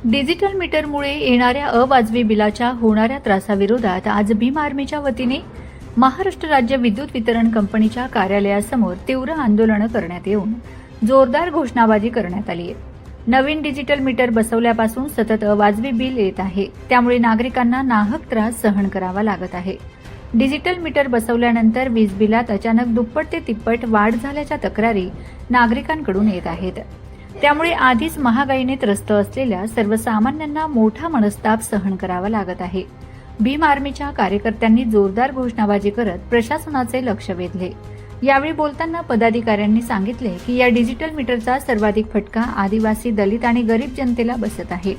Digital मीटरमुळे येणाऱ्या अवाजवी बिलाच्या होणाऱ्या त्रासाविरोधात आज भीम आर्मीच्या वतीने महाराष्ट्र राज्य विद्युत वितरण कंपनीच्या कार्यालयासमोर तीव्र आंदोलन करण्यात येऊन जोरदार घोषणाबाजी करण्यात आली आहे। नवीन डिजिटल मीटर बसवल्यापासून सतत अवाजवी बिल येत आहे, त्यामुळे नागरिकांना नाहक त्रास सहन करावा लागत आहे। डिजिटल मीटर बसवल्यानंतर वीज बिलात अचानक दुप्पट ते तिप्पट वाढ झाल्याच्या तक्रारी नागरिकांकडून येत आहेत। त्यामुळे आधीच महागाईने त्रस्त असलेल्या सर्वसामान्यांना मोठा मनस्ताप सहन करावा लागत आहे। भीम आर्मीच्या कार्यकर्त्यांनी जोरदार घोषणाबाजी करत प्रशासनाचे लक्ष वेधले। यावेळी बोलताना पदाधिकाऱ्यांनी सांगितले की या डिजिटल मीटरचा सर्वाधिक फटका आदिवासी, दलित आणि गरीब जनतेला बसत आहे।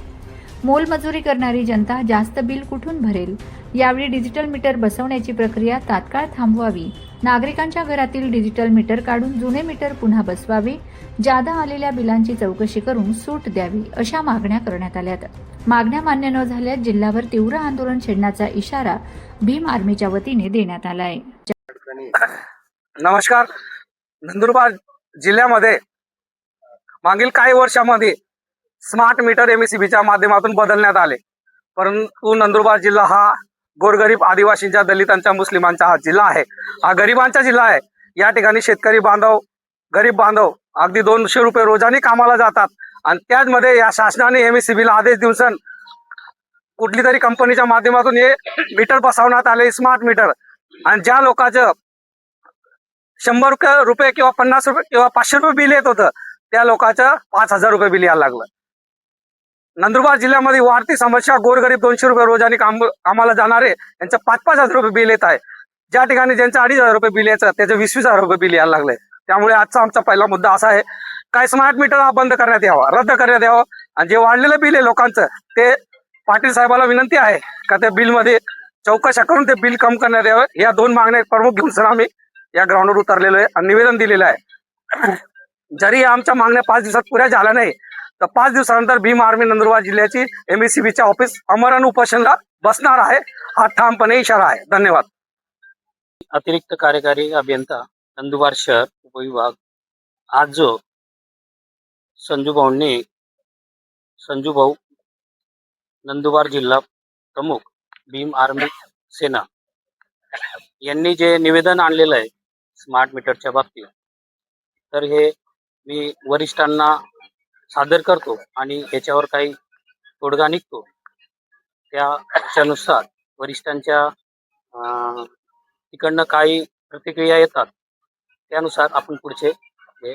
मोलमजुरी करणारी जनता जास्त बिल कुठून भरेल? यावेळी डिजिटल मीटर बसवण्याची प्रक्रिया तात्काळ थांबवावी, नागरिकांच्या घरातील डिजिटल मीटर काढून जुने मीटर पुन्हा बसवावे, जादा आलेल्या बिलांची चौकशी करून सूट द्यावी, अशा मागण्या करण्यात आल्यात। मागण्या मान्य न झाल्यास जिल्हाभर तीव्र आंदोलन छेडण्याचा इशारा भीम आर्मीच्या वतीने देण्यात आला आहे। नमस्कार। नंदुरबार जिल्ह्यामध्ये मागील काही वर्षांमध्ये स्मार्ट मीटर एमएससीबीच्या माध्यमातून बदलण्यात आले, परंतु नंदुरबार जिल्हा हा गोरगरीब आदिवासींच्या, दलितांच्या, मुस्लिमांचा हा जिल्हा आहे। हा गरिबांचा जिल्हा आहे। या ठिकाणी शेतकरी बांधव, गरीब बांधव अगदी 200 रुपये रोजानी कामाला जातात आणि त्याचमध्ये या शासनाने एमएससीबीला आदेश देऊन कुठली तरी कंपनीच्या माध्यमातून हे मीटर बसवण्यात आले, स्मार्ट मीटर। आणि ज्या लोकांचं 100 रुपये किंवा 50 रुपये किंवा 500 रुपये बिल येत होतं, त्या लोकांचं 5000 रुपये बिल यायला लागलं। नंदुरबार जिल्ह्यामध्ये वाढती समस्या, गोरगरीब 200 रुपये रोजानी कामाला जाणारे यांचं 5-5 हजार रुपये बिल येत आहे। ज्या ठिकाणी ज्यांचं 2500 रुपये बिल यायचं त्याचं 20,000 रुपये बिल यायला लागले। त्यामुळे आजचा आमचा पहिला मुद्दा असा आहे, काय स्मार्ट मीटर हा बंद करण्यात यावा, रद्द करण्यात यावं। आणि जे वाढलेलं बिल आहे लोकांचं, ते पाटील साहेबाला विनंती आहे का त्या बिलमध्ये चौकशा करून ते बिल कम करण्यात यावं। या 2 मागण्या प्रमुख घेऊन सर आम्ही या ग्राउंडवर उतरलेलो आहे आणि निवेदन दिलेलं आहे। जरी आमच्या मागण्या 5 दिवसात पुऱ्या झाल्या नाही तर 5 दिवसानंतर भीम आर्मी नंदुरबार जिल्ह्याची एमएससीबीच्या ऑफिस अमरण उपोषणाला बसणार आहे, हा ठामपणे इशारा आहे। धन्यवाद। अतिरिक्त कार्यकारी अभियंता नंदुरबार शहर उपविभाग आज जो संजू भाऊ नंदुरबार जिल्हा प्रमुख भीम आर्मी सेना यांनी जे निवेदन आणलेलं आहे स्मार्ट मीटरच्या बाबतीत, तर हे मी वरिष्ठांना सादर करतो आणि याच्यावर काही तोडगा निघतो त्यानुसार वरिष्ठांच्या तिकडनं काही प्रतिक्रिया येतात त्यानुसार आपण पुढचे हे